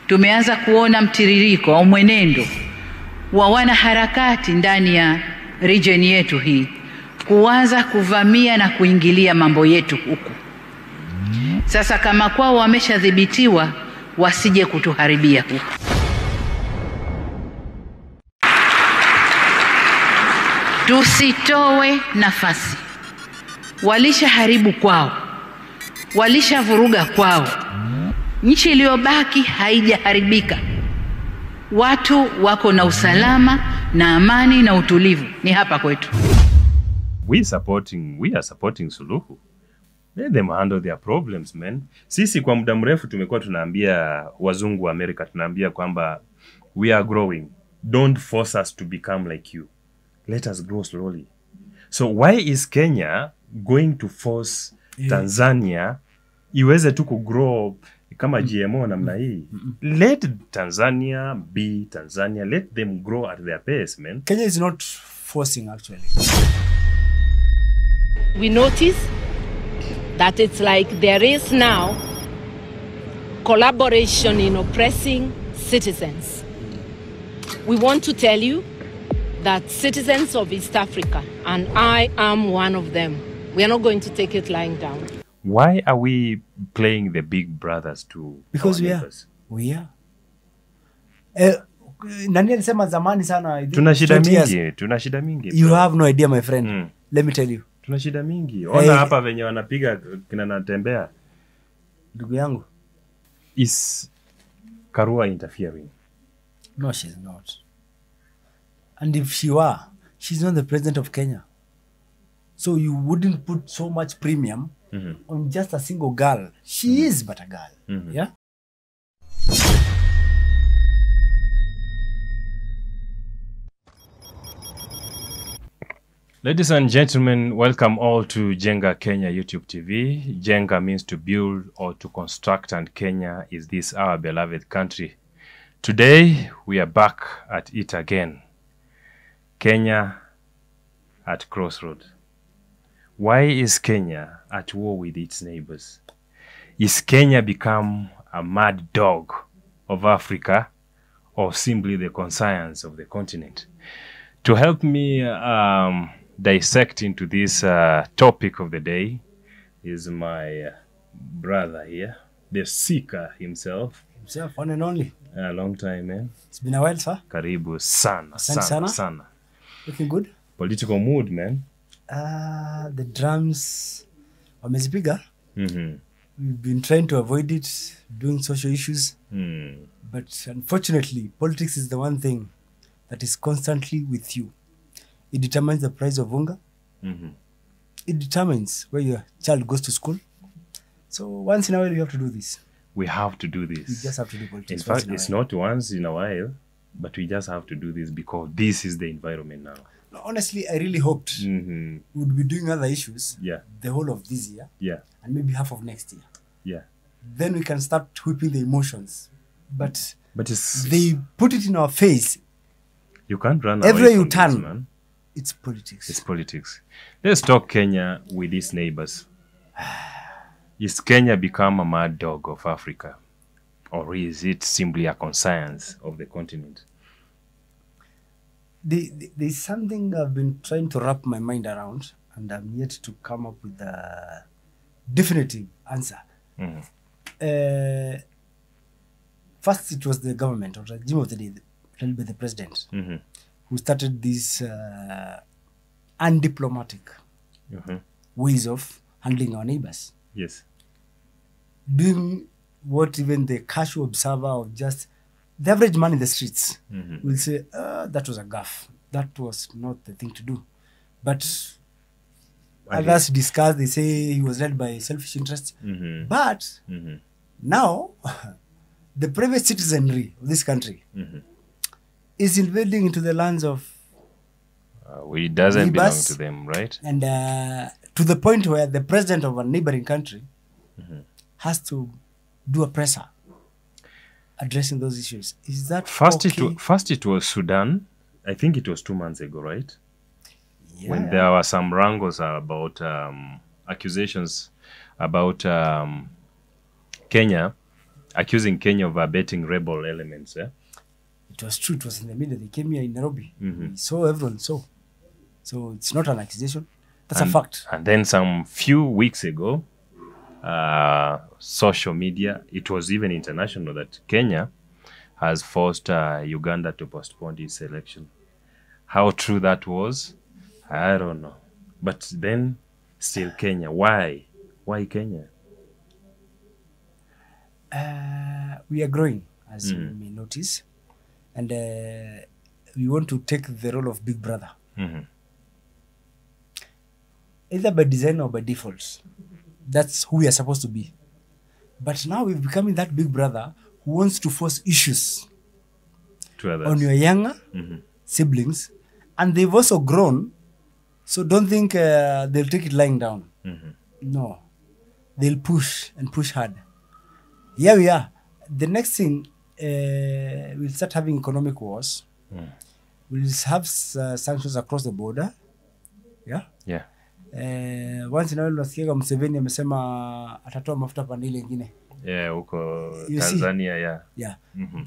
Tumeanza kuona mtiririko au mwenendo wa wanaharakati ndani ya region yetu hii kuanza kuvamia na kuingilia mambo yetu huku. Sasa kama kwao wameshadhibitiwa, wasije kutuharibia huku. Tusitoe nafasi. Walishaharibu kwao, walishavuruga kwao. Nchi iliyobaki haijaharibika. Watu wako na usalama na amani na utulivu ni hapa kwetu. We are supporting Suluhu. Let them handle their problems, man. Sisi kwa muda mrefu tumekuwa tunaambia wazungu wa Amerika, tunaambia kwamba we are growing. Don't force us to become like you. Let us grow slowly. So why is Kenya going to force Tanzania iweze tu kugrow kama GMO namna hii? Let Tanzania be Tanzania. Let them grow at their pace, man. Kenya is not forcing, actually. We notice that it's like there is now collaboration in oppressing citizens. We want to tell you that citizens of East Africa, and I am one of them, we are not going to take it lying down. Why are we playing the big brothers to Because our we neighbors? are. We are. Nani alisema zamani sana? Tuna shida mingi. You have no idea, my friend. Let me tell you. Tuna shida mingi. Ona hapa venye wanapiga kina natembea. Ndugu yangu. Is Karua interfering? No, she's not. And if she were, she's not the president of Kenya. So you wouldn't put so much premium on just a single girl. She is but a girl. Yeah? Ladies and gentlemen, welcome all to Jenga Kenya YouTube TV. Jenga means to build or to construct, and Kenya is this our beloved country. Today, we are back at it again. Kenya at crossroad. Why is Kenya at war with its neighbors? Is Kenya become a mad dog of Africa, or simply the conscience of the continent? To help me dissect into this topic of the day is my brother here, the seeker himself. Himself, one and only. A long time, man. It's been a while, sir. Karibu sana. Looking good. Political mood, man. The drums wamezipiga. We've been trying to avoid it, doing social issues. But unfortunately, politics is the one thing that is constantly with you. It determines the price of unga. It determines where your child goes to school. So once in a while, you have to do this. We have to do this. We just have to do politics. In fact, it's not once in a while, but we just have to do this because this is the environment now. No, honestly, I really hoped we would be doing other issues the whole of this year and maybe half of next year. Then we can start whipping the emotions. But they put it in our face. You can't run everywhere away from you turn, this, man. It's politics. It's politics. Let's talk Kenya with its neighbors. Is Kenya become a mad dog of Africa? Or is it simply a conscience of the continent? There's something I've been trying to wrap my mind around, and I'm yet to come up with a definitive answer. First, it was the government, or the regime of the day, led by the president, who started these undiplomatic ways of handling our neighbors. Yes. Doing what even the casual observer of just the average man in the streets will say, that was a gaffe. That was not the thing to do. But others discuss, they say he was led by selfish interests. But now, the private citizenry of this country is invading into the lands of it doesn't belong to them, right? And to the point where the president of a neighboring country has to do a presser addressing those issues. Is that first okay? First it was Sudan. I think it was 2 months ago, right? When there were some wrangles about accusations about Kenya accusing Kenya of abetting rebel elements. It was true. It was in the media. They came here in Nairobi. We saw, everyone saw. So it's not an accusation. That's a fact. And then some few weeks ago, social media, it was even international, that Kenya has forced Uganda to postpone its election. How true that was, I don't know. But then, still Kenya. Why? Why Kenya? We are growing, as you may notice. And we want to take the role of big brother. Either by design or by default. That's who we are supposed to be. But now we're becoming that big brother who wants to force issues To others. on your younger siblings. And they've also grown. So don't think they'll take it lying down. No. They'll push and push hard. Here we are. The next thing, we'll start having economic wars. We'll have sanctions across the border. Yeah. Yeah. Once in a while nasikia Museveni amesema atatoa mafuta pande ile nyingine. Yeah, huko You see? Tanzania, yeah. Yeah.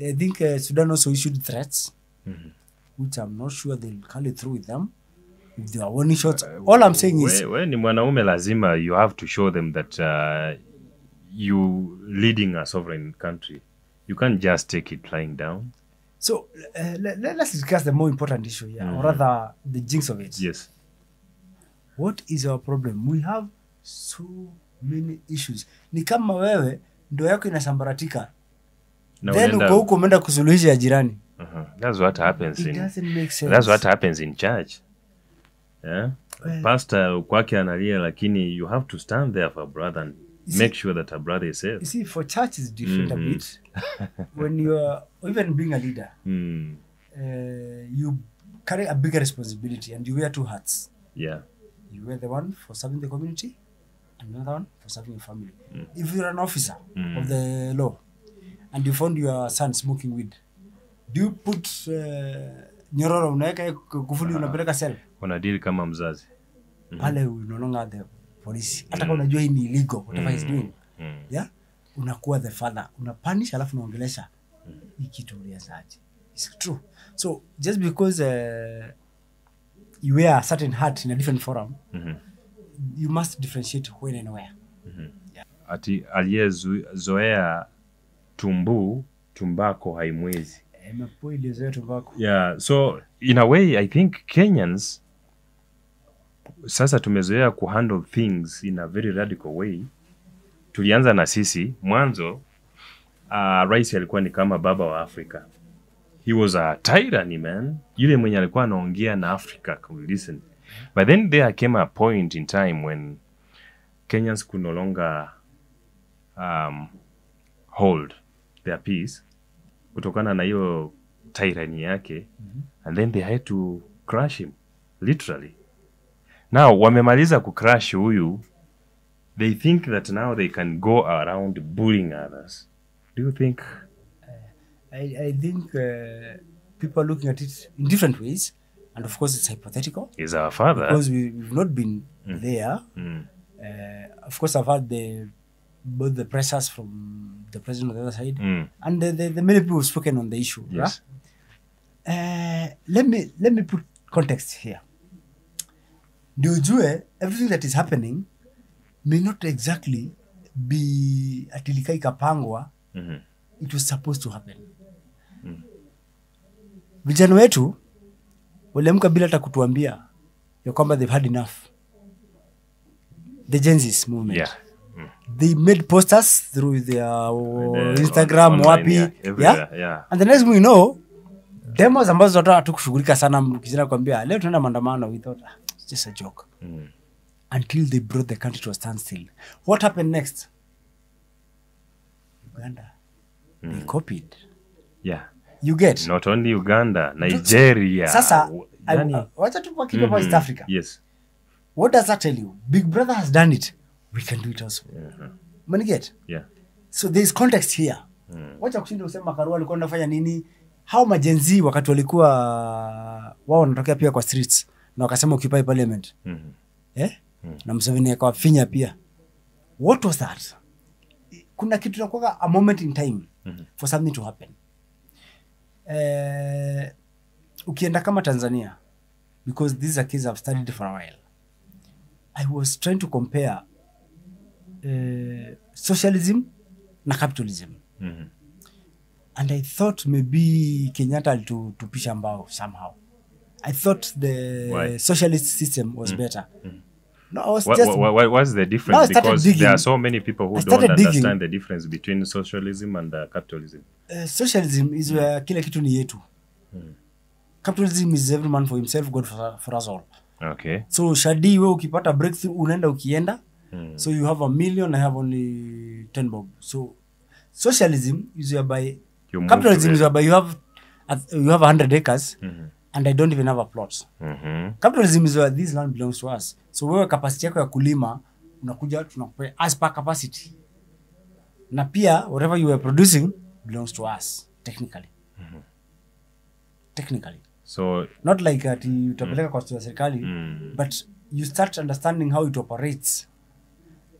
I think Sudan also issued threats, which I'm not sure they'll carry through with them. If they are warning shots. All I'm saying is, We ni mwanaume lazima, you have to show them that you leading a sovereign country. You can't just take it lying down. so let's discuss the more important issue here, or rather the jinx of it. Yes. What is our problem? We have so many issues. Ni kama wewe ndo yako inasambaratika. Na Then unaenda- uko huko umeenda kusuluhisha ya jirani. That's what happens It in doesn't make sense. That's what happens in church. Yeah. Pastor kwake analia, lakini you have to stand there for a brother and make sure that a brother is safe. You see, for church is different a bit. When you are even being a leader, you carry a bigger responsibility and you wear two hats. Yeah. You wear the one for serving the community and another one for serving your family. If you're an officer of the law and you found your son smoking weed, do you put nyororo unaweka kufuli unapeleka cell? Unadeal kama mzazi. Pale no longer the police. Hata kama unajua hii ni illegal, whatever he's doing. Yeah? Unakuwa the father. Unapunish alafu unaongelesha. Hii kitu uliazaje? It's true. So just because you wear a certain hat in a different forum, you must differentiate when and where. Ati aliyezoea tumbako haimwezi. Mepo iliyozoea tumbako. Yeah, so in a way I think Kenyans sasa tumezoea kuhandle things in a very radical way. Tulianza na sisi mwanzo, rais alikuwa ni kama baba wa Afrika. He was a tyranny, man. Yule mwenye alikuwa anaongea na Africa could listen. But then there came a point in time when Kenyans could no longer hold their peace kutokana na hiyo tyranny yake, and then they had to crush him literally. Now wamemaliza kucrush huyu, they think that now they can go around bullying others. Do you think? I think people are looking at it in different ways, and of course it's hypothetical Is our father? because we've not been there. Of course, I've had both the pressures from the president on the other side and the many people who've spoken on the issue. Yes. Right? Let me put context here. Ndio ujue everything that is happening may not exactly be atilika ikapangwa. It was supposed to happen. Vijana wetu waliamka bila hata kutuambia ya kwamba they've had enough. The Gen Z movement. Yeah. They made posters through their Instagram, online, wapi, yeah, everywhere, yeah. And the next thing we know, demos ambazo watu hatukushughulika sana, kijana kwambia leo tunaenda maandamano, we thought it's just a joke. Until they brought the country to a standstill. What happened next? Uganda. They copied. Yeah. You get? Not only Uganda, Nigeria. Sasa, Yani- wacha tu kwa kidogo East Africa. Yes. What does that tell you? Big Brother has done it. We can do it also. Money get? Yeah. So there is context here. Wacha kushinda usema Karua alikuwa anafanya nini? How majenzi wakati walikuwa wao wanatokea pia kwa streets na wakasema occupy parliament. Na Museveni akawafinya pia. What was that? kuna kitu nakuwa a moment in time for something to happen. Ukienda kama Tanzania, because these are kids I've studied for a while, I was trying to compare socialism na capitalism. And I thought maybe Kenyatta alitupisha mbao somehow. I thought the socialist system was better. No, I was just... What's the difference? Because there are so many people who don't understand the difference between socialism and capitalism. Socialism is where kila kitu ni yetu. Capitalism is every man for himself, God for us all. Okay. So Shadi, we ukipata breakthrough, unaenda ukienda. So you have 1 million, I have only 10 bob. So socialism is whereby... Capitalism is whereby you have 100 acres and I don't even have a plot. Capitalism is where this land belongs to us. So wewe capacity yako ya kulima unakuja tunakupea as per capacity. Na pia whatever you are producing belongs to us technically. Technically. So not like ati utapeleka kwa serikali, but you start understanding how it operates.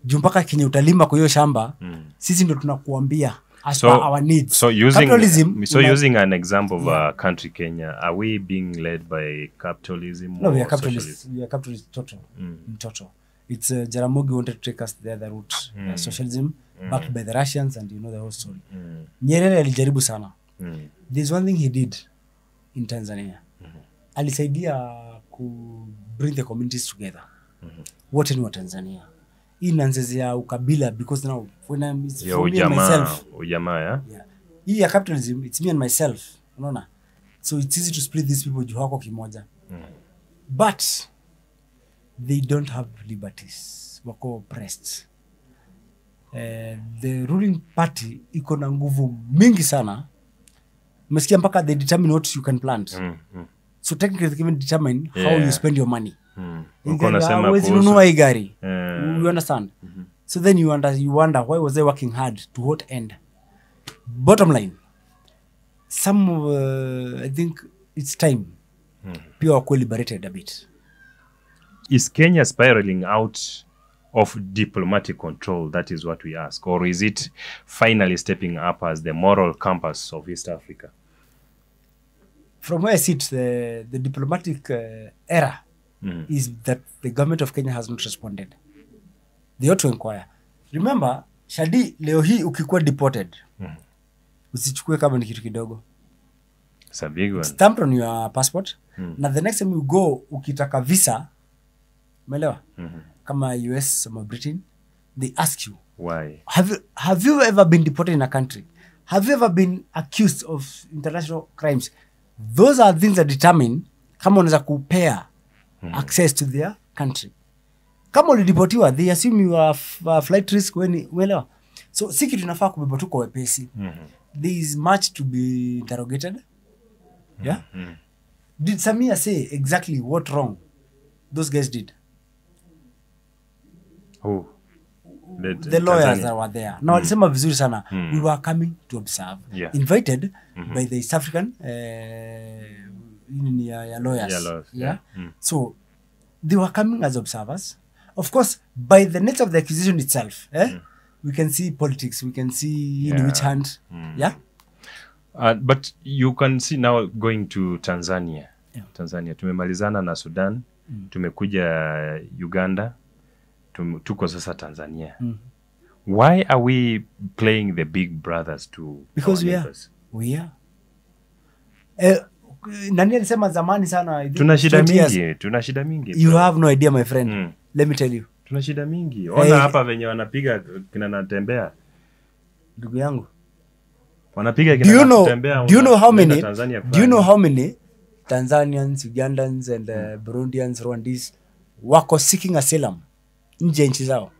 Jumpaka kenye utalima kwa hiyo shamba, sisi ndo tunakuambia as per our needs. So using an example of a country, Kenya, are we being led by capitalism? No, we are capitalists. We are capitalists total. Total. It's Jaramogi wanted to take us the other route, socialism, backed by the Russians, and you know the whole story. Nyerere alijaribu sana. There's one thing he did in Tanzania. Alisaidia ku bring the communities together. Wote ni wa Tanzania. Hii nonsense ya ukabila, because now when it's for me and myself. Yeah. Hii ya capitalism, it's me and myself. Unaona? So it's easy to split these people juu hako kimoja. But they don't have liberties. Wako oppressed. The ruling party iko na nguvu mingi sana. Umesikia mpaka they determine what you can plant. So technically they can determine how you spend your money. You understand? So then you wonder why was I working hard, to what end? Bottom line, I think it's time people are liberated a bit. Is Kenya spiraling out of diplomatic control? That is what we ask. Or is it finally stepping up as the moral compass of East Africa? From where I sit, the diplomatic era is that the government of Kenya has not responded. They ought to inquire. Remember, Shadi, leo hii ukikuwa deported, usichukue kama ni kitu kidogo. It's a big one. Stamp on your passport. Na the next time you go, ukitaka visa, umeelewa? Kama US or Britain, they ask you, why? Have you ever been deported in a country? Have you ever been accused of international crimes? Those are things that determine kama unaweza kupea access to their country. Kama ulideportiwa, they assume you are flight risk when uelewa. So siki tunafaa kubeba tu kwa wepesi. There is much to be interrogated. Yeah? Did Samia say exactly what wrong those guys did? Who? The lawyers that were there. Now, alisema vizuri sana. We were coming to observe. Invited by the East African lawyers. Yeah? So, they were coming as observers. Of course, by the nature of the accusation itself, we can see politics, we can see in which hand. Yeah? But you can see now going to Tanzania. Tanzania. Tumemalizana na Sudan. Tumekuja Uganda. Tuko sasa Tanzania. Why are we playing the big brothers to because our neighbors? We are. Nani alisema zamani sana. Tuna shida mingi. You have no idea, my friend. Let me tell you. Tuna shida mingi. Ona hapa venye wanapiga kina natembea. Ndugu yangu. Wanapiga kina natembea. Do you know how many Tanzanians, Ugandans and Burundians, Rwandese wako seeking asylum nje nchi zao?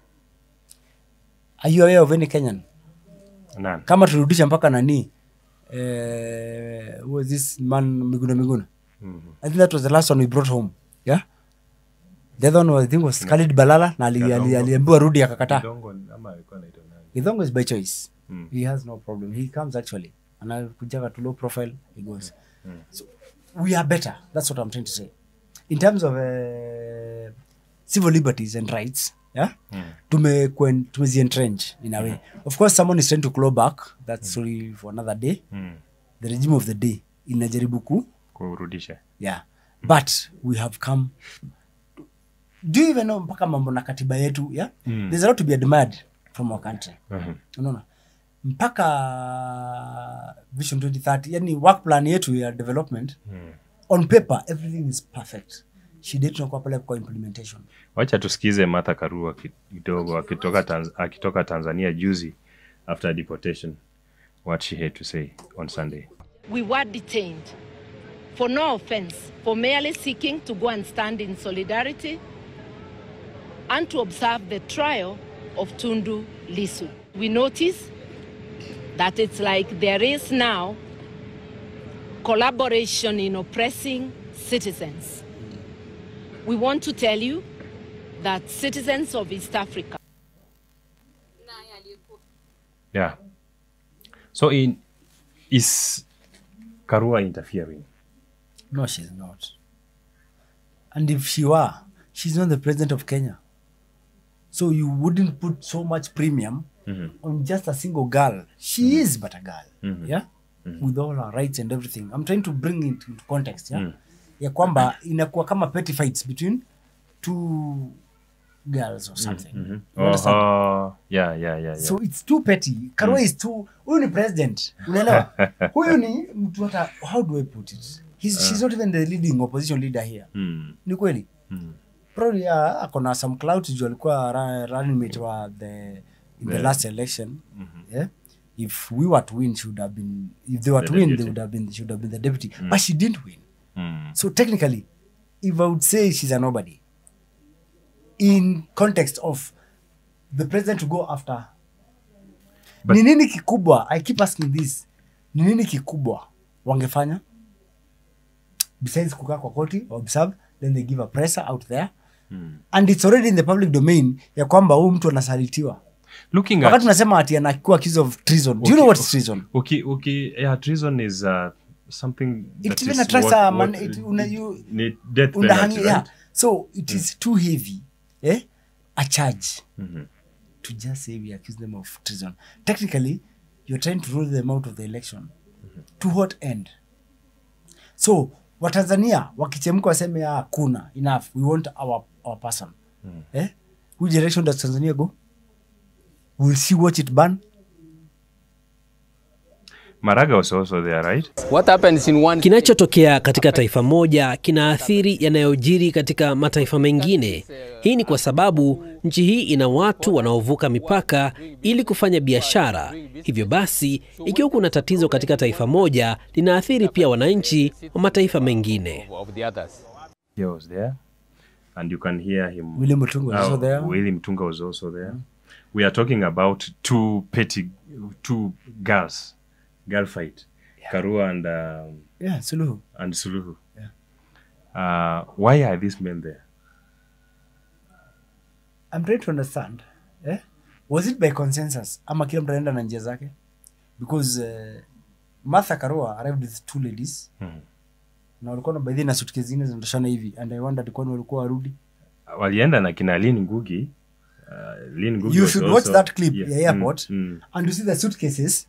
Are you aware of any Kenyan? None. Kama turudisha mpaka nani? Who was this man Miguna? I think that was the last one we brought home. Yeah? The other one was, I think was Khalid Balala na aliambiwa rudi akakataa. Githongo is by choice. He has no problem. He comes actually. Anakujaga to low profile, he goes. So we are better. That's what I'm trying to say. In terms of civil liberties and rights, Yeah? Tumezi entrench in a way. Of course, someone is trying to claw back. That's sorry for another day. The regime of the day. Inajaribu kurudisha. Yeah. But we have come. Do you even know mpaka mambo na katiba yetu? Yeah? There's a lot to be admired from our country. Unaona? Mpaka Vision 2030, yani work plan yetu ya development, on paper, everything is perfect. Shida yetu inakuwa pale kwa implementation. Wacha tusikize Martha Karua kidogo akitoka Tanzania juzi after deportation, what she had to say on Sunday. We were detained for no offense, for merely seeking to go and stand in solidarity and to observe the trial of Tundu Lissu. We notice that it's like there is now collaboration in oppressing citizens. We want to tell you that citizens of East Africa. Yeah. So is Karua interfering? No, she's not. And if she were, she's not the president of Kenya. So you wouldn't put so much premium on just a single girl. She is but a girl. Yeah? With all her rights and everything. I'm trying to bring it into context. Yeah? Ya kwamba inakuwa kama petty fights between two girls or something. Yeah. So it's too petty. Karua is too... Huyu ni president. Unaelewa? Huyu ni mtu hata... How do I put it? She's not even the leading opposition leader here. Ni kweli? Probably akona some clout juu alikuwa running mate wa in the last election. Yeah? If we were to win, she would have been... If they were to win, she would have been the deputy. But she didn't win. So technically, if I would say she's a nobody, in context of the president to go after, ni nini kikubwa? I keep asking this. Ni nini kikubwa wangefanya? Besides kukaa kwa koti, observe, then they give a presser out there. And it's already in the public domain ya kwamba huyu mtu anasalitiwa. Looking wakati tunasema ati anakuwa accused of treason. Do you know what is treason? Okay. Yeah, treason is something that it even attracts death penalty, right? Yeah. So it is too heavy, a charge to just say we accuse them of treason. Technically, you're trying to rule them out of the election. To what end? So Watanzania wakichemka waseme hakuna, enough, we want our person. Which direction does Tanzania go? We'll see, watch it burn. Maraga was also there, right? What happens in one... Kinachotokea katika taifa moja kinaathiri yanayojiri katika mataifa mengine. Hii ni kwa sababu nchi hii ina watu wanaovuka mipaka ili kufanya biashara. Hivyo basi, ikiwa kuna tatizo katika taifa moja, linaathiri pia wananchi wa mataifa mengine. He was there, and you can hear him. William Mutunga was also there. William Mutunga was also there. We are talking about two girl fight, Karua and Suluhu. And Suluhu. Yeah. Why are these men there? I'm trying to understand. Was it by consensus? Ama kila mtu anaenda na njia zake? Because Martha Karua arrived with two ladies. Na walikuwa na baadhi na suitcase zingine zinatoshana hivi, and I wondered kwani walikuwa warudi. Walienda na kina Lynn Ngugi. You should watch that clip at the airport and you see the suitcases.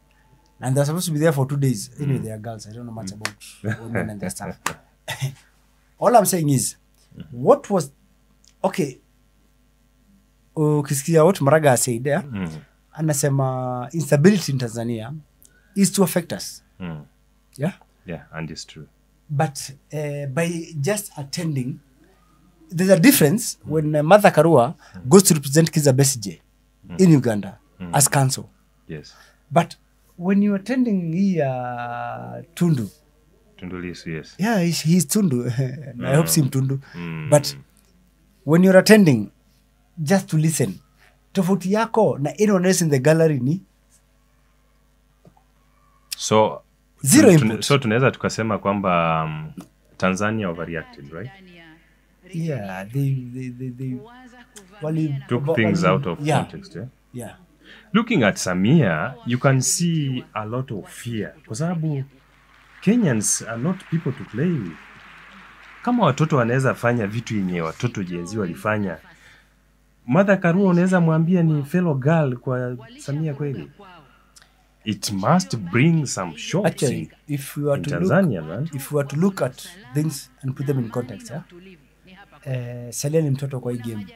And they're supposed to be there for 2 days. Anyway, they are girls. I don't know much about women and their stuff. All I'm saying is, what was... Okay. Ukisikia what Maraga said there, anasema instability in Tanzania is to affect us. Yeah? Yeah, and it's true. But by just attending, there's a difference when Martha Karua goes to represent Kizza Besigye in Uganda as counsel. Yes. But when you're attending Tundu Lissu, yes. Yeah, he's Tundu. I hope see him Tundu. But when you're attending just to listen, tofauti yako na anyone else in the gallery ni so zero input. So tunaweza tukasema kwamba Tanzania overreacted, right? Yeah, they took things out of context. Yeah. Looking at Samia, you can see a lot of fear. Kwa sababu Kenyans are not people to play with. Kama watoto wanaweza fanya vitu yenye watoto jenzi walifanya, Martha Karua unaweza mwambia ni fellow girl kwa Samia kweli? It must bring some shocks. Actually, if we were to Tanzania, look, man. if we were to look at things and put them in context, Salia ni mtoto kwa hii game.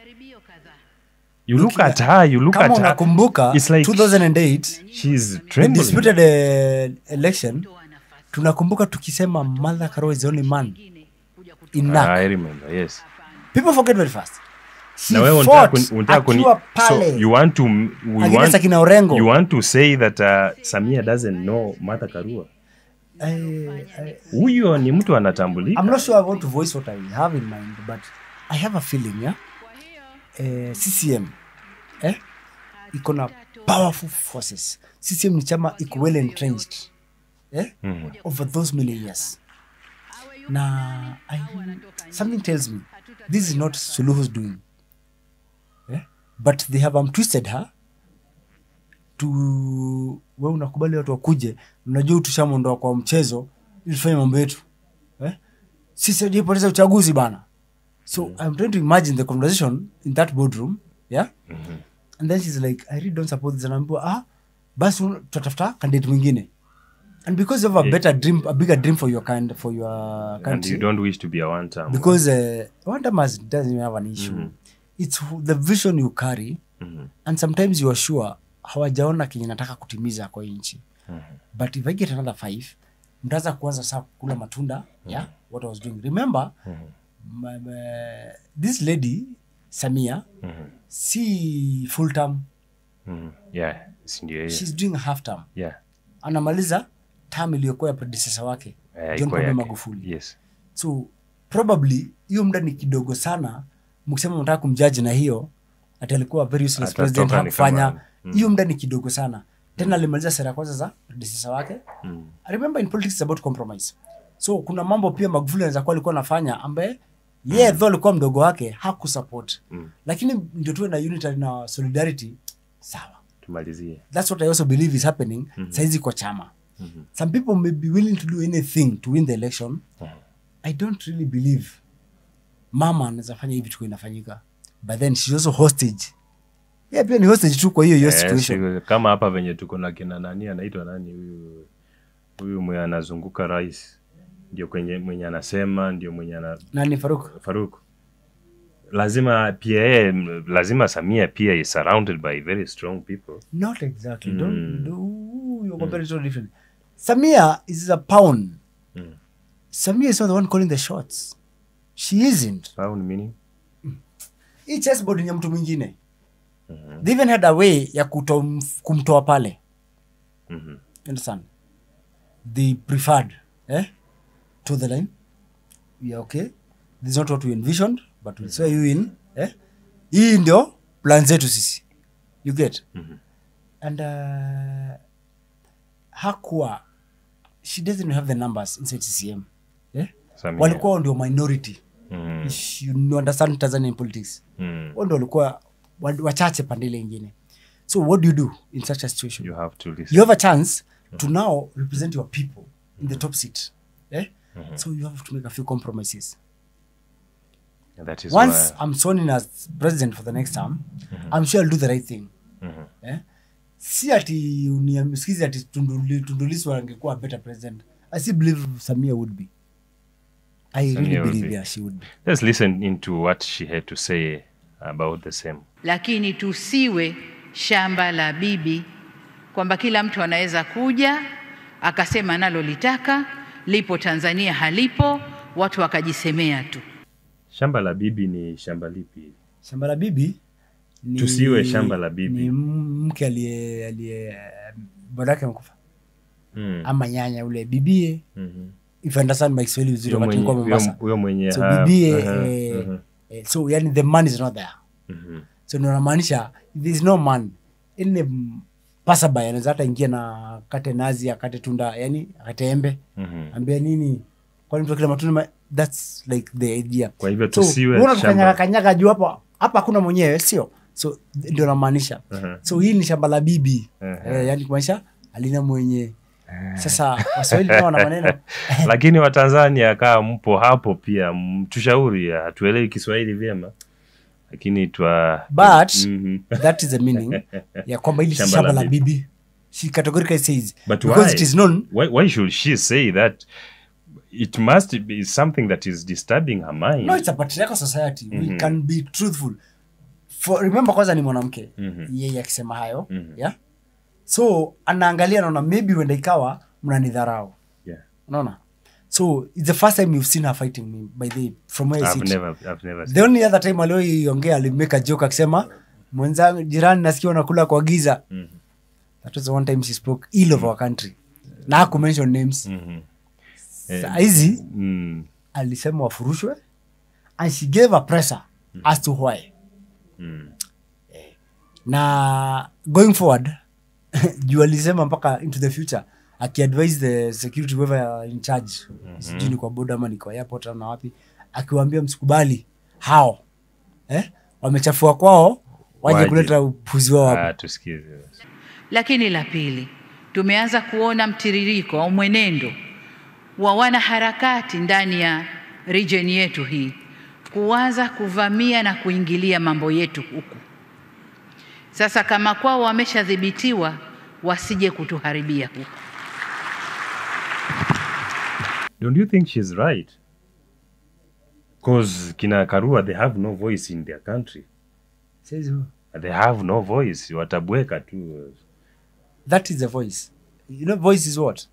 You look at her, you look Kama at her. unakumbuka It's like 2008 she's the trembling. disputed election, tunakumbuka tukisema Martha Karua is the only man in NARC. I remember, yes. People forget very fast. She Na wewe fought unataka akiwa pale. so you want to Against akina Orengo. you want to say that Samia doesn't know Martha Karua? Huyo ni mtu anatambulika. I'm not sure I want to voice what I have in mind, but I have a feeling, CCM, iko na powerful forces. CCM ni chama iko well entrenched, over those many years. Na something tells me this is not Suluhu's doing, but they have twisted her to wewe unakubali watu wakuje, unajua tushamondoa kwa mchezo ili tufanye mambo yetu. Sisi hajipoteza uchaguzi bana. So I'm trying to imagine the conversation in that boardroom, and then she's like, I really don't support this, and I'm like, basi tutatafuta candidate mwingine. And because you have a better dream, a bigger dream for your country, and you don't wish to be a one term. because one term doesn't even have an issue. It's the vision you carry, and sometimes you are sure hawajaona kenye nataka kutimiza kwa nchi. But if I get another 5, mtaanza kuanza sasa kula matunda, what I was doing. Remember, this lady Samia, si full term. She's doing a half term. Anamaliza term iliyokuwa ya predecessor wake, John Pombe Magufuli. Yes. So probably hiyo muda ni kidogo sana, mkisema mnataka kumjudge na hiyo ati alikuwa very useless president, hakufanya hiyo muda ni kidogo sana. Tena alimaliza sera kwanza za predecessor wake. I remember in politics it's about compromise. So kuna mambo pia Magufuli anaweza kuwa alikuwa anafanya ambaye though alikuwa mdogo wake hakusupport. Lakini ndio tuwe na unity na solidarity, sawa. Tumalizie. That's what I also believe is happening saizi kwa chama. Some people may be willing to do anything to win the election. I don't really believe mama anaweza fanya hivi tu inafanyika. But then she's also hostage. Pia ni hostage tu kwa hiyo situation. Kama hapa venye tuko na kina nani anaitwa nani huyu mwenye anazunguka rais. Ndio mwenye anasema, ndio mwenye nani Faruk. Lazima Samia pia is surrounded by very strong people. Not exactly. You're comparing so different. Samia is a pawn. Samia is not the one calling the shots. She isn't. Pawn meaning? Hii chessboard ni ya mtu mwingine. They even had a way ya kumtoa pale. Understand? They preferred to the line. We are okay. This is not what we envisioned, but we'll say you in. Hii ndio plan zetu sisi. You get? And hakuwa, she doesn't have the numbers inside CCM. Walikuwa ndio minority. You understand Tanzanian politics. Ndio walikuwa wachache pandile ingine. So what do you do in such a situation? You have to listen. You have a chance to now represent your people in the top seat. So you have to make a few compromises. And that is once I'm sworn in as president for the next term, I'm sure I'll do the right thing. Si ati uniamsikizi ati Tundu Lissu angekuwa a better president. I still believe Samia would be. I really believe she would be. Let's listen into what she had to say about the same. Lakini tusiwe shamba la bibi kwamba kila mtu anaweza kuja akasema nalo litaka, lipo Tanzania halipo, watu wakajisemea tu. Shamba la bibi ni shamba lipi? Shamba la bibi ni tusiwe shamba la bibi. Ni mke aliye badake mkufa. Ama nyanya ule bibie. If you understand my Kiswahili vizuri wakati nilikuwa Mombasa. Huyo mwenye so bibie so yani the man is not there. So ndio namaanisha there is no man in passerby anaweza hata ingia na kate nazi akate tunda yani akate embe. Ambia nini kwa mtu kila matunda, that's like the idea. Kwa hivyo tusiwe shamba. Unaona kanyaga juu hapa hakuna mwenyewe sio. So ndio namaanisha. So hii ni shamba la bibi. Yani kumaanisha alina mwenye. Sasa Waswahili nao wana maneno. Lakini Watanzania kama mpo hapo pia tushauri, hatuelewi Kiswahili vyema. lakini twa but that is the meaning ya kwamba hili shamba la bibi. She categorically says, but because why? It is known. Why should she say that? It must be something that is disturbing her mind. No, it's a patriarchal society. We can be truthful. Remember kwanza ni mwanamke. Yeye akisema hayo, yeah? So anaangalia naona maybe when ikawa mnanidharau. Yeah. Unaona? So it's the first time you've seen her fighting me by the from where I sit. I've never The only other time aliyoongea alimake a joke akisema mwenzangu jirani nasikia unakula kwa giza. That was the one time she spoke ill of our country. Na haku mention names. Hizi alisema wafurushwe and she gave a pressure as to why. Na going forward juu alisema mpaka into the future akiadvise the security whoever in charge sijui kwa border ama ni kwa airport na wapi akiwaambia msikubali hao wamechafua kwao waje kuleta upuzi wao hapo. Tusikize. Lakini la pili, tumeanza kuona mtiririko au mwenendo wa wanaharakati ndani ya region yetu hii kuanza kuvamia na kuingilia mambo yetu huku. Sasa kama kwao wameshadhibitiwa, wasije kutuharibia huku. Don't you think she's right? Because kina Karua, they have no voice in their country. Says who? They have no voice. Watabweka tu. That is the voice. You know voice is what?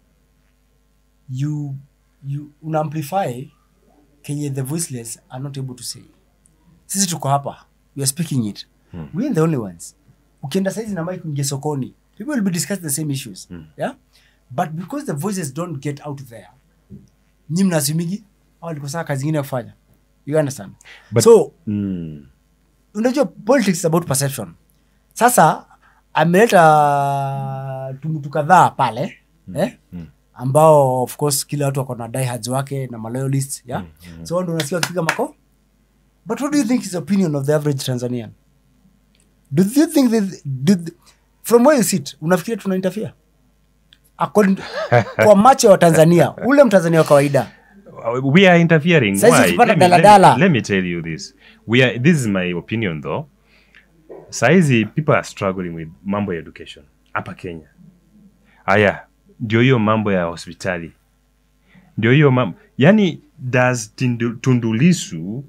You amplify kenye the voiceless are not able to say. Sisi tuko hapa. We are speaking it. We are the only ones. Ukienda saizi na mic nje sokoni, people will be discussing the same issues. Yeah? But because the voices don't get out there, nyinyi mnasimigi au alikosa kazi nyingine kufanya. You understand? But, so unajua politics is about perception. Sasa ameleta tumutu kadhaa pale ambao of course kila watu wako na diehards wake na loyalists, yeah? So ndio unasikia kipiga mako. But what do you think is the opinion of the average Tanzanian? Do you think that from where you sit unafikiria tuna interfere? According kwa macho ya Tanzania, ule Mtanzania wa kawaida. We are interfering. Why? Let me tell you this. This is my opinion though. Saizi people are struggling with mambo ya education hapa Kenya. Aya, ndio hiyo mambo ya hospitali. Ndio hiyo mambo. Yani does Tundu Lissu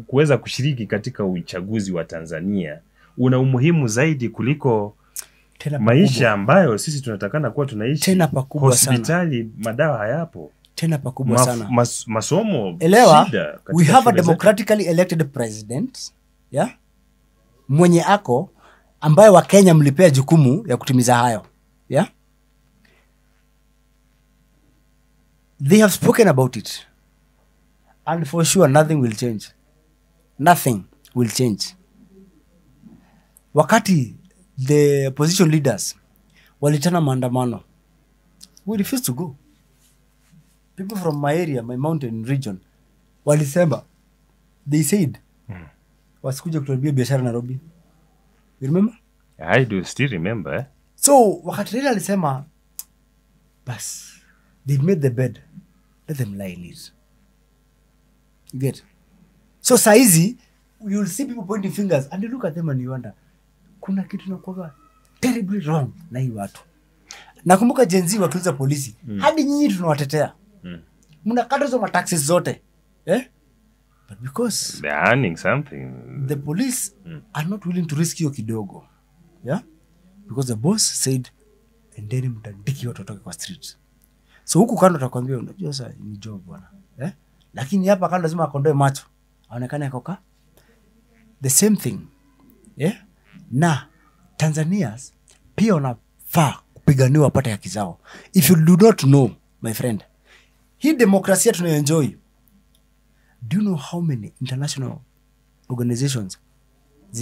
kuweza kushiriki katika uchaguzi wa Tanzania una umuhimu zaidi kuliko maisha ambayo sisi tunatakana kuwa tunaishi. Tena pakubwa sana. Hospitali madawa hayapo. Tena pakubwa sana. Masomo elewa, shida. We have a democratically elected president, yeah? Mwenye ako ambaye wa Kenya mlipea jukumu ya kutimiza hayo, yeah? They have spoken about it. And for sure nothing will change. Nothing will change. Wakati the opposition leaders walitana maandamano, we refused to go. People from my area, my mountain region, walisema, they said, wasikuja kutuambia biashara Nairobi. You remember? I do still remember. So, wakati Raila alisema, bas, they made the bed, let them lie in it. You get? So, saizi, you'll see people pointing fingers and you look at them and you wonder, kuna kitu nakuwa terribly wrong na hii watu. Nakumbuka Gen Z wakiuliza polisi, hadi nyinyi tunawatetea. Mnakata hizo mataxes zote. But because they're earning something, the police are not willing to risk hiyo kidogo. Yeah? Because the boss said, endeni mtandiki watu watoke kwa street. So huku kando atakwambia, unajua sasa ni job bwana. Lakini hapa kando lazima akondoe macho. Aonekane akoka. The same thing. Yeah? Na Tanzanians pia wanafaa kupiganiwa wapate haki zao. If you do not know, my friend, hii demokrasia tunayoenjoy, do you know how many international organizations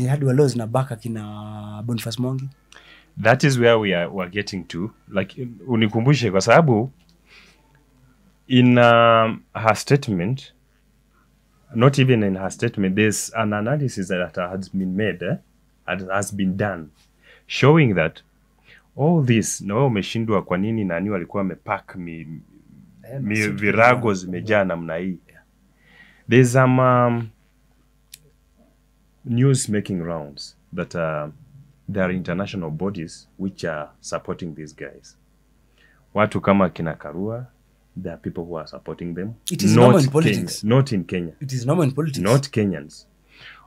hadi waleo zinabaka kina Boniface Mwangi? That is where we're getting to. Like, unikumbushe kwa sababu in her statement, not even in her statement, there's an analysis that has been made, has been done, showing that all this, na wao umeshindwa kwa nini walikuwa wamepack virago zimejaa namna hii. There's some news making rounds that there are international bodies which are supporting these guys. Watu kama kina Karua, there are people who are supporting them. It is normal in politics. Not in Kenya. It is normal in politics. Not Kenyans.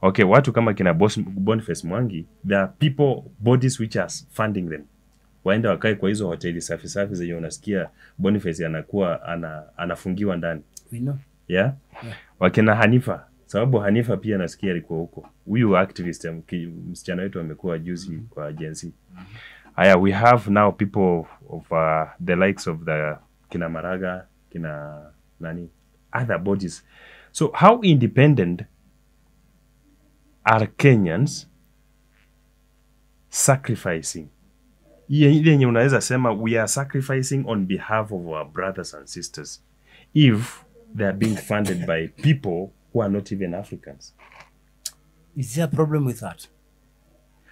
Okay, watu kama kina Boniface Mwangi, there are people, bodies which are funding them. Waenda wakae kwa hizo hoteli safi safi zenye unasikia Boniface anakuwa anafungiwa ndani. We know. Yeah? Wakina Hanifa, sababu Hanifa pia nasikia alikuwa huko. Huyu activist msichana wetu amekuwa juzi kwa agency. Aya, we have now people of the likes of the kina Maraga, kina other bodies. So how independent are Kenyans sacrificing? Ile yenye unaweza sema we are sacrificing on behalf of our brothers and sisters if they are being funded by people who are not even Africans. Is there a problem with that?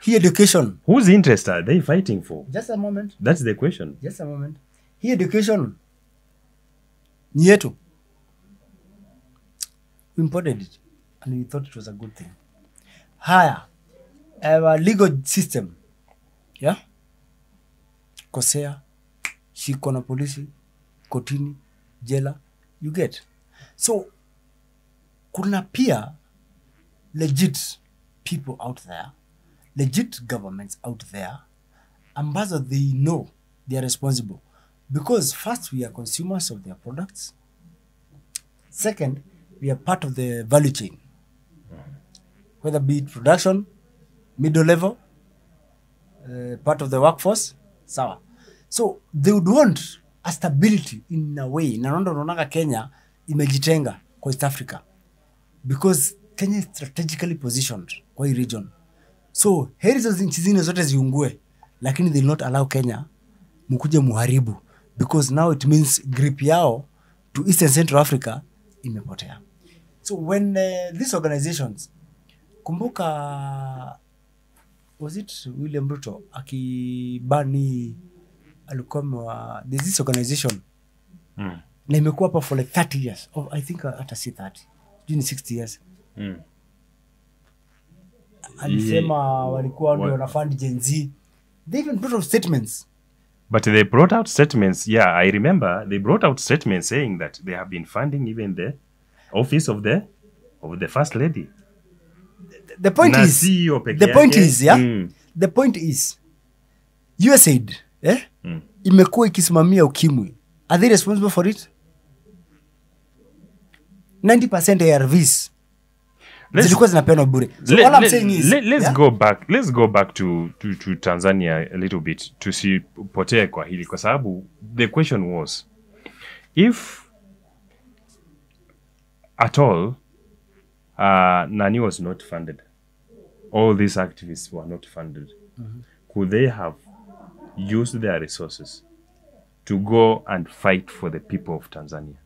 Here education. Whose interest are they fighting for? Just a moment. That's the question. Just a moment. Here education. Ni yetu. We imported it and we thought it was a good thing. Higher. Our legal system. Yeah? Kosea. Shiko na polisi. Kotini. Jela. You get. So, kuna pia legit people out there, legit governments out there, ambazo they know they are responsible. Because first, we are consumers of their products. Second, we are part of the value chain. Whether be it production, middle level, part of the workforce, sawa. So, they would want a stability in a way. Na unaona Kenya imejitenga kwa East Africa. Because Kenya is strategically positioned kwa hii region. So, heri hizo nchi zingine zote ziungue, lakini they will not allow Kenya mukuje muharibu. Because now it means grip yao to East and Central Africa imepotea. So, when these organizations, kumbuka, was it William Ruto akibani alikuwa there's this organization na imekuwa hapa for like 30 years. Oh, I think hata si 30. Juni 60 years. Alisema walikuwa ndio wanafund Gen Z. They even brought out statements. But they brought out statements. Yeah, I remember they brought out statements saying that they have been funding even the office of the first lady. The point Na is, CEO peke the point yake. is, yeah. The point is, USAID, imekuwa ikisimamia ukimwi. Are they responsible for it? 90% ARVs zilikuwa zinapeanwa bure. So all I'm saying is, let's go back to Tanzania a little bit to see potee kwa hili kwa sababu the question was if at all Nani was not funded, all these activists were not funded, could they have used their resources to go and fight for the people of Tanzania?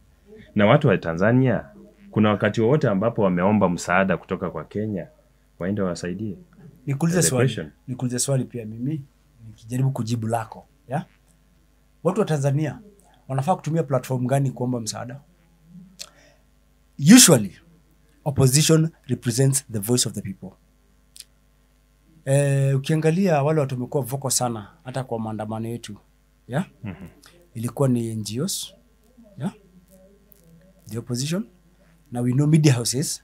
Na watu wa Tanzania kuna wakati wowote ambapo wameomba msaada kutoka kwa Kenya waende wasaidie? Nikuulize swali pia mimi nikijaribu kujibu lako, yeah? Watu wa Tanzania wanafaa kutumia platform gani kuomba msaada? Usually opposition represents the voice of the people. Ukiangalia wale watu wamekuwa vocal sana hata kwa maandamano yetu, yeah? Ilikuwa ni NGOs, yeah? The opposition. Now we know media houses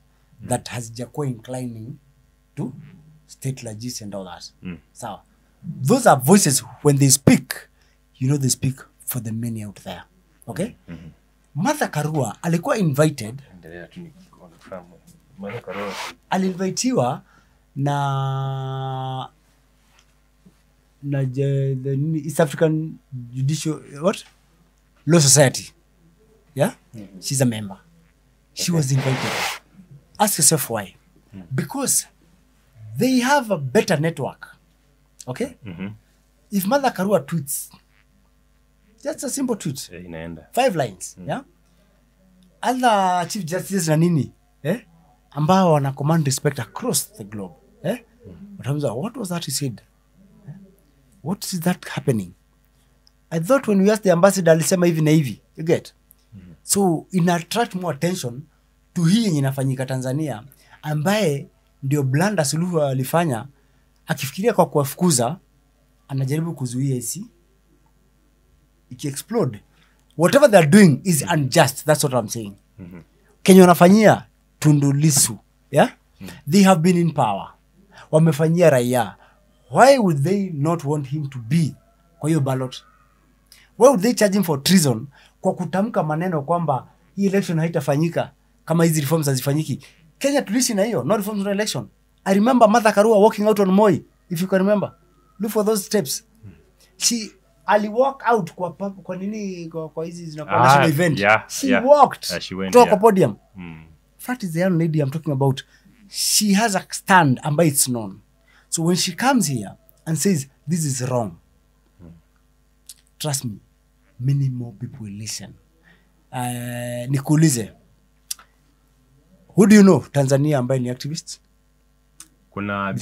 that has jakuwa inclining to state legis and all that. So those are voices when they speak, you know they speak for the many out there. Okay? Martha Karua alikuwa invited. Alinvitiwa na the East African Judicial Law Society. Yeah? She's a member. She was invited. Ask yourself why. Because they have a better network. Okay? If Martha Karua tweets, just a simple tweet. 5 lines. Yeah? Other Chief Justice na nini, ambao wana command respect across the globe. What was that he said? What is that happening? I thought when we asked the ambassador, alisema hivi na hivi. You get? So, in attract more attention to hii yenye inafanyika Tanzania, ambaye ndio Blanda Suluhu alifanya, akifikiria kwa kuwafukuza anajaribu kuzuia iki explode. Whatever they are doing is unjust. That's what I'm saying. Kenya wanafanyia Tundu Lissu, yeah? They have been in power. Wamefanyia raia. Why would they not want him to be kwa hiyo ballot? Why would they charge him for treason kwa kutamka maneno kwamba hii election haitafanyika kama hizi reforms hazifanyiki? Kenya tulishi na hiyo, no reforms, no election. I remember Martha Karua walking out on Moi, if you can remember. Look for those steps. She ali walk out kwa nini kwa hizi zinakuwa national event. She walked to a podium. That is the young lady I'm talking about. She has a stand and by it's known. So when she comes here and says this is wrong, trust me, many more people will listen. Nikuulize, who do you know Tanzania ambaye ni activist? Kuna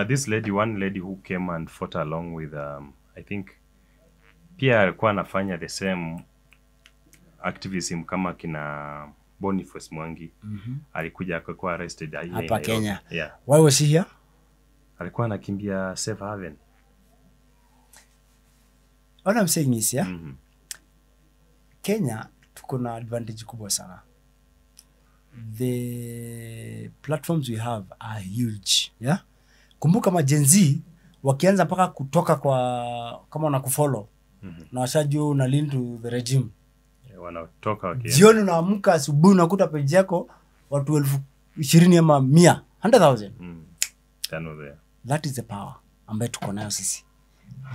this lady, one lady who came and fought along with I think pia alikuwa anafanya the same activism kama kina Boniface Mwangi. Alikuja akakuwa arrested hapa Kenya. Yeah. Why was he here? Alikuwa anakimbia Safe Haven. What I'm saying is, yeah, Kenya tuko na advantage kubwa sana. The platforms we have are huge, yeah. Kumbuka kama Gen Z wakianza mpaka kutoka kwa kama wanakufollow na washajua una lean to the regime. Wanatoka jioni unaamka asubuhi unakuta page yako watu 20,000 ama 100,000. That is the power ambayo tuko nayo sisi.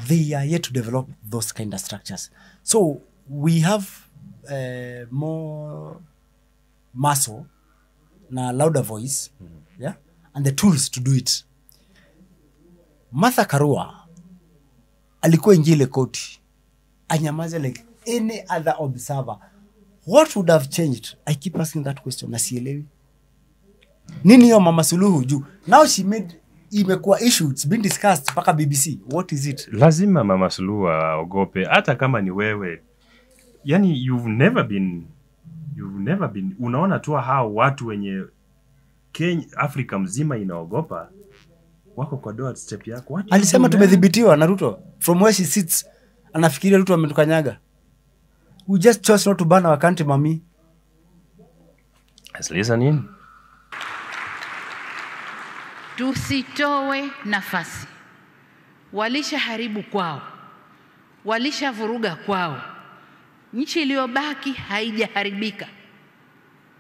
They are yet to develop those kind of structures. So we have more muscle na louder voice, yeah, and the tools to do it. Martha Karua alikuwa injile koti anyamaze like any other observer. What would have changed? I keep asking that question na sielewi. Nini hiyo Mama Suluhu juu? Now she made imekuwa issue, it's been discussed paka BBC. What is it? Lazima Mama Suluhu aogope hata kama ni wewe. Yani you've never been unaona tu hao watu wenye Kenya, Afrika mzima inaogopa wako kwa door step yako. Alisema tumedhibitiwa na Ruto. From where she sits anafikiria Ruto ametukanyaga. We just chose not to ban our country, mami. Let's listen in. Tusitowe nafasi. Walisha haribu kwao. Walisha vuruga kwao. Nchi iliyobaki haijaharibika.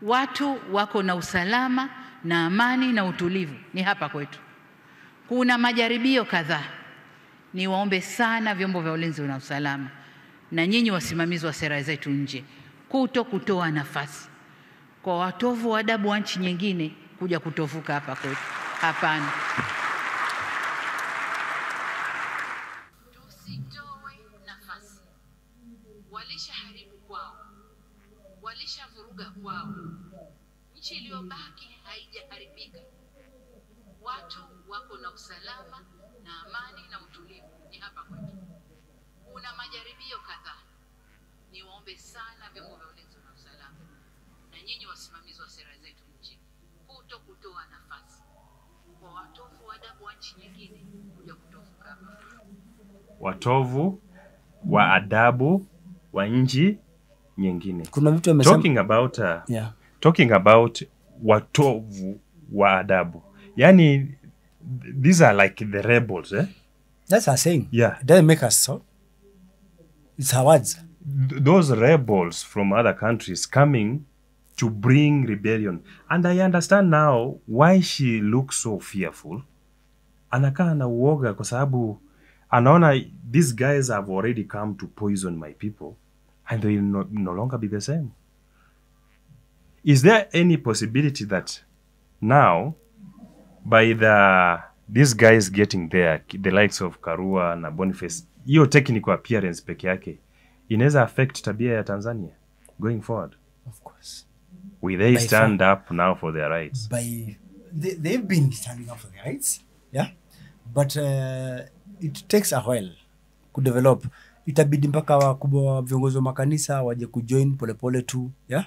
Watu wako na usalama na amani na utulivu ni hapa kwetu. Kuna majaribio kadhaa. Niwaombe sana vyombo vya ulinzi na usalama na nyinyi wasimamizi wa sera zetu nje kutoa nafasi kwa watovu wa adabu wa nchi nyingine kuja kutovuka hapa kwetu. Hapana. Tusitowe nafasi. Walisha haribu kwao. Walisha vuruga kwao. Nchi iliyobaki haijaharibika. Watu wako na usalama na amani na utulivu ni hapa kwetu. Kuna majaribio kadhaa. Niwaombe sana vyombo vya ulinzi na usalama na nyinyi wasimamizi wa sera zetu nje kutoa nafasi kwa watovu wa adabu wa nchi nyingine kuja kutovuka hapa. Watovu wa adabu wa nchi nyingine. Kuna vitu amesema talking about watovu wa adabu. Yani these are like the rebels, eh? That's her saying. Yeah. It doesn't make us so. It's her words. Those rebels from other countries coming to bring rebellion. And I understand now why she looks so fearful. Anakaa na uoga kwa sababu anaona these guys have already come to poison my people and they will no longer be the same. Is there any possibility that now by these guys getting there, the likes of Karua na Boniface, hiyo technical appearance peke yake inaweza affect tabia ya Tanzania going forward? Of course. Will they stand up now for their rights? They've been standing up for their rights, yeah? But it takes a while to develop. Itabidi mpaka wakubwa viongozi wa makanisa waje kujoin polepole tu, yeah?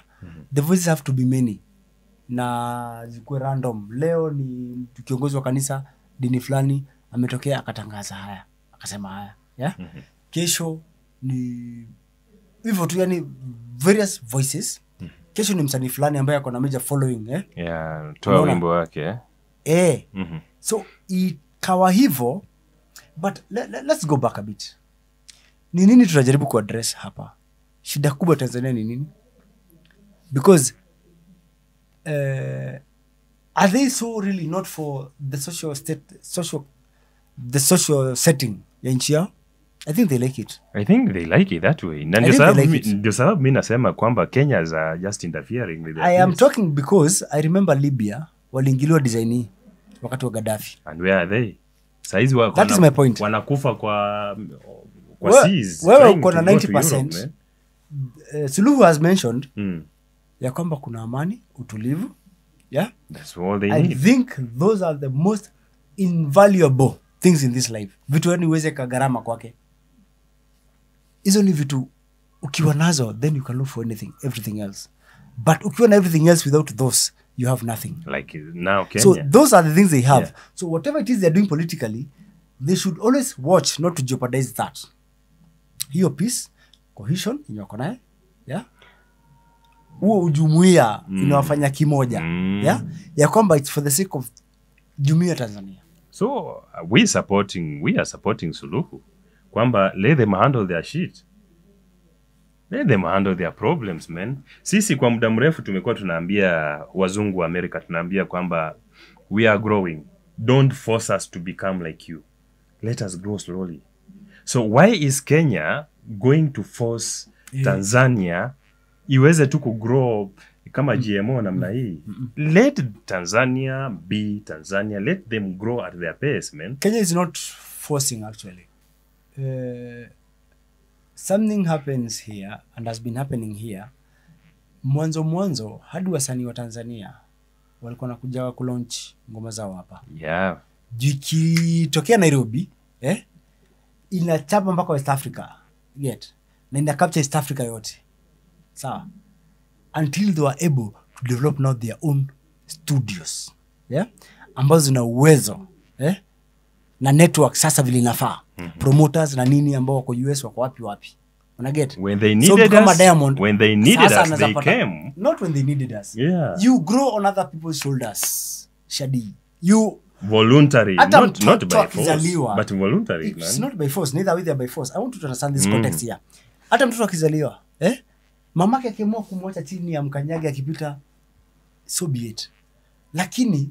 The voices have to be many. na zikuwe random. Leo ni kiongozi wa kanisa dini fulani ametokea akatangaza haya, akasema haya, yeah? Kesho ni hivyo tu, yani various voices. Kesho ni msanii fulani ambaye ako na major following, Yeah, toa wimbo wake, So ikawa hivyo, but let's go back a bit. Ni nini tunajaribu kuaddress hapa? Shida kubwa Tanzania ni nini? Because are they so really not for the social setting ya nchi yao? I think they like it. I think they like it that way. Na ndio sababu mimi nasema kwamba Kenyans are just interfering with I am talking because I remember Libya waliingiliwa design hii wakati wa Gaddafi. And where are they? Saizi That is my point. Wanakufa kwa seas. Wewe uko na 90%. Suluhu has mentioned ya kwamba kuna amani, utulivu. Yeah? That's all they need. I think those are the most invaluable things in this life. Vitu yani uweze kagarama kwake. Hizo ni vitu ukiwa nazo, then you can look for everything else. But ukiwa na everything else without those, you have nothing. Like now Kenya. So those are the things they have. Yeah. So whatever it is they're doing politically, they should always watch not to jeopardize that. Hiyo peace, cohesion, inyoko nae, yeah? Huo ujumuia inawafanya kimoja, yeah? Ya kwamba it's for the sake of jumuia Tanzania. So we are supporting Suluhu. Kwamba let them handle their shit. Let them handle their problems, man. Sisi kwa muda mrefu tumekuwa tunaambia wazungu wa Amerika, tunaambia kwamba we are growing. Don't force us to become like you. Let us grow slowly. So why is Kenya going to force Tanzania iweze tu kugrow kama GMO namna hii? Let Tanzania be Tanzania. Let them grow at their pace, man. Kenya is not forcing actually. Something happens here and has been happening here. Mwanzo hadi wasanii wa Tanzania walikuwa nakuja ku launch ngoma zao hapa. Yeah. Jikitokea Nairobi, inachapa mpaka West Africa. Get. Na ina capture East Africa yote. Sawa. Until they were able to develop now their own studios. Yeah? Ambazo zina uwezo, na network sasa vile inafaa. Promoters na nini ambao wako US wako wapi. Una get? When they needed us, Diamond, when they needed us, they came. Not when they needed us. Yeah. You grow on other people's shoulders, Shadi. You voluntary, not by force, akizaliwa, but voluntary. It's not by force, neither with by force. I want you to understand this context here. Hata mtoto akizaliwa, mamake akiamua kumwacha chini ya mkanyage akipita, so be it. Lakini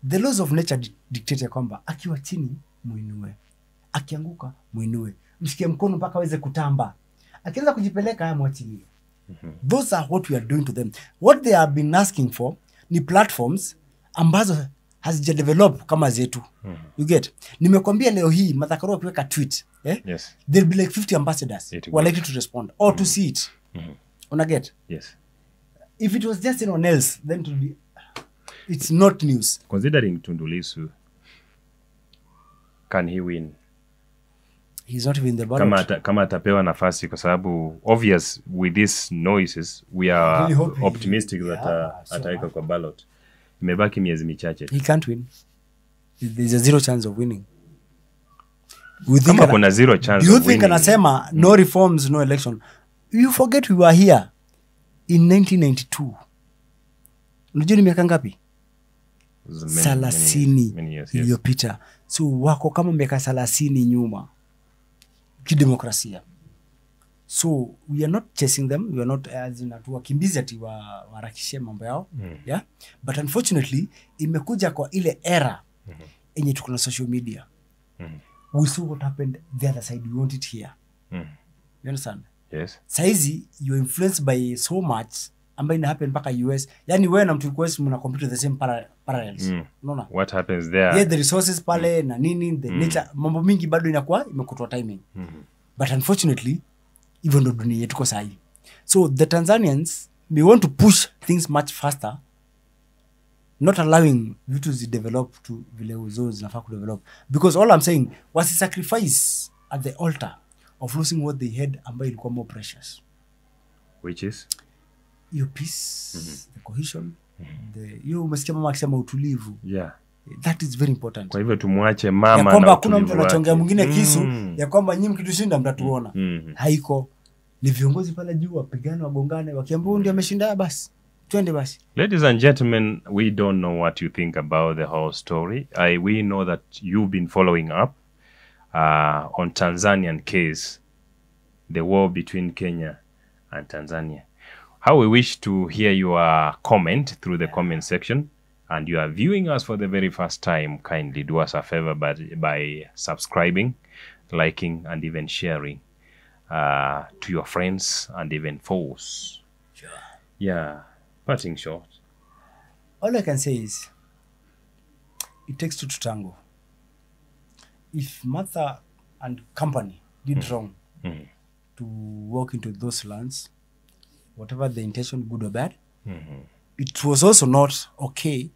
the laws of nature dictate kwamba akiwa chini muinue, akianguka muinue, mshikie mkono mpaka aweze kutamba, akianza kujipeleka haya mwachilie. Those are what we are doing to them. What they have been asking for ni platforms ambazo hazija develop kama zetu. You get? Nimekwambia leo hii Martha Karua akiweka tweet, Yes. There'll be like 50 ambassadors who are likely to respond or to see it. Una get? Yes. If it was just anyone else, then it would be, it's not news. Considering Tundu Lissu, can he win? He's not even the ballot. Kama atapewa nafasi, kwa sababu obvious with these noises we are really optimistic that ataweka kwa ballot. Imebaki miezi michache. He can't win. There's a zero chance of winning. Kama kuna zero chance do you of think winning, anasema no reforms, no election? You forget we were here in 1992. Unajua ni miaka ngapi? Many years, iliyopita. Yes. So wako kama miaka 30 nyuma kidemokrasia. So we are not chasing them, we are not as in wakimbizi ati warakishe mambo yao. Yeah? But unfortunately imekuja kwa ile era yenye tuko na social media. We saw what happened the other side, we want it here. You understand? Yes. Saizi you're influenced by so much ambayo ina happen mpaka US. Yani wewe na mtu US mna compete the same parallels. Unaona? What happens there? Yeah, the resources pale na nini, the nature, mambo mingi bado inakuwa imekutwa timing. But unfortunately, even though dunia yetu kwa sahi. So the Tanzanians, we want to push things much faster, not allowing vitu zi develop to vile uzo zinafaa ku develop. Because all I'm saying, was a sacrifice at the altar of losing what they had ambayo ilikuwa more precious. Which is? Your peace, the cohesion, Hiyo umesikia mama akisema utulivu. Yeah. That is very important. Kwa hivyo tumwache mama ya na kwamba hakuna mtu utulivu anachongea wake. mwingine kisu ya kwamba nyinyi mkitushinda mtatuona. Haiko. Ni viongozi pale juu wapigane, wagongane, wakiambia huyu ndio ameshinda basi. Twende basi. Ladies and gentlemen, we don't know what you think about the whole story. We know that you've been following up on Tanzanian case, the war between Kenya and Tanzania. How we wish to hear your comment through the comment section. And you are viewing us for the very first time, kindly do us a favor by subscribing, liking, and even sharing to your friends and even foes. Sure. Yeah, parting shot. All I can say is, it takes two to tango. If Martha and company did wrong to walk into those lands, whatever the intention, good or bad, it was also not okay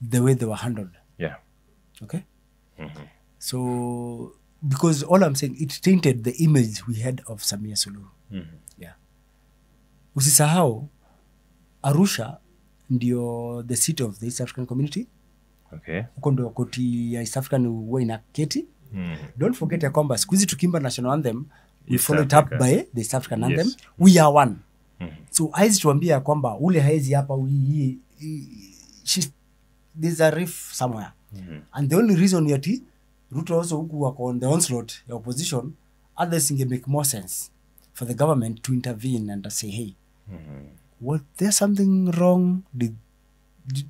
the way they were handled. Yeah. Okay? So, because all I'm saying, it tainted the image we had of Samia Suluhu. Yeah. Usisahau, Arusha ndio the seat of the East African community. Okay. Huko ndio koti ya East African huwa inaketi. Don't forget ya kwamba siku hizi tukimba national anthem, we East follow it up Africa. by the East African anthem. Yes. We are one. So haizi tuambia kwamba ule haizi hapa there's a riff somewhere. And the only reason yeti Ruto also huku wako on the onslaught ya opposition, others inge make more sense for the government to intervene and to say, hey, was there something wrong? We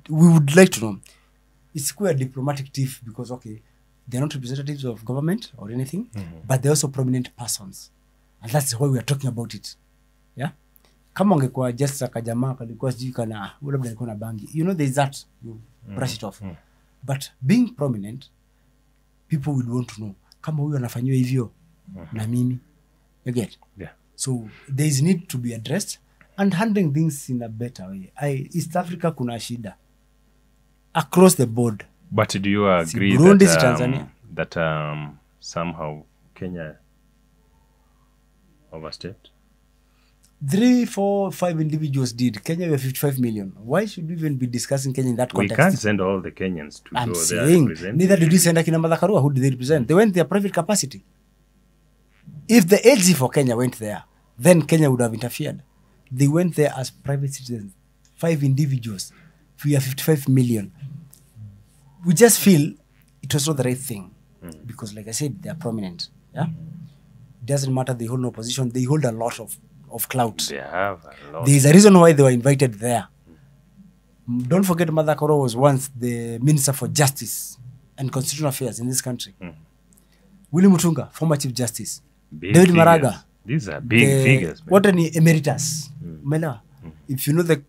would like to know. It's quite a diplomatic tiff because, okay, they're not representatives of government or anything, but they're also prominent persons. And that's why we are talking about it. Yeah? Kama ungekuwa just a kajamaa kalikuwa sijui kana labda alikuwa na bangi. You know, there's that. You brush it off. But being prominent, people would want to know. Kama huyu anafanyiwa hivyo na mimi. You get? Yeah. So there is need to be addressed and handling things in a better way. East Africa kuna shida. Across the board. But do you agree Burundi, si Tanzania. that somehow Kenya overstepped? 3, 4, 5 individuals did. Kenya were 55 million. Why should we even be discussing Kenya in that We context? can't send all the Kenyans to I'm go there saying, to present. neither did we send Akina Martha Karua. Who did they represent? They went their private capacity. If the AG for Kenya went there, then Kenya would have interfered. They went there as private citizens. 5 individuals. We are 55 million. We just feel it was not the right thing. Because like I said, they are prominent. Yeah? It doesn't matter they hold no position. They hold a lot of clout. They have a lot. There is a reason why they were invited there. Don't forget Martha Karua was once the Minister for Justice and Constitutional Affairs in this country. Willie Mutunga, former Chief Justice. Big David figures. Maraga. These are big figures. Man. What any emeritus. Umeelewa? If you know the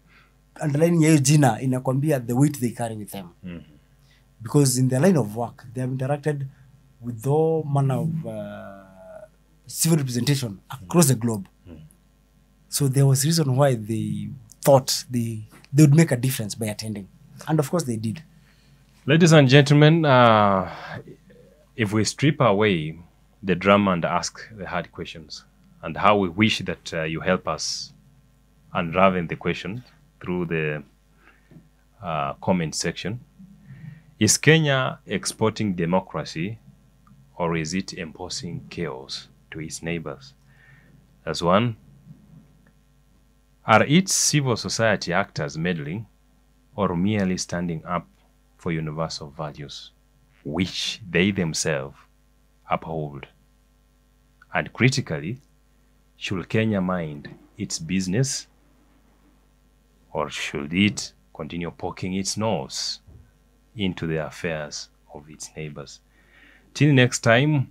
underlining ya hiyo jina inakwambia the weight they carry with them. Because in their line of work, they have interacted with all manner of civil representation across the globe. So there was reason why they thought they would make a difference by attending. And of course they did. Ladies and gentlemen, if we strip away the drama and ask the hard questions, and how we wish that you help us unravel the question through the comment section, is Kenya exporting democracy or is it imposing chaos to its neighbors? That's one. Are its civil society actors meddling or merely standing up for universal values, which they themselves uphold? And critically, should Kenya mind its business or should it continue poking its nose into the affairs of its neighbors? Till next time,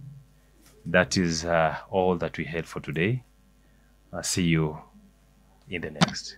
that is all that we had for today. I'll see you in the next.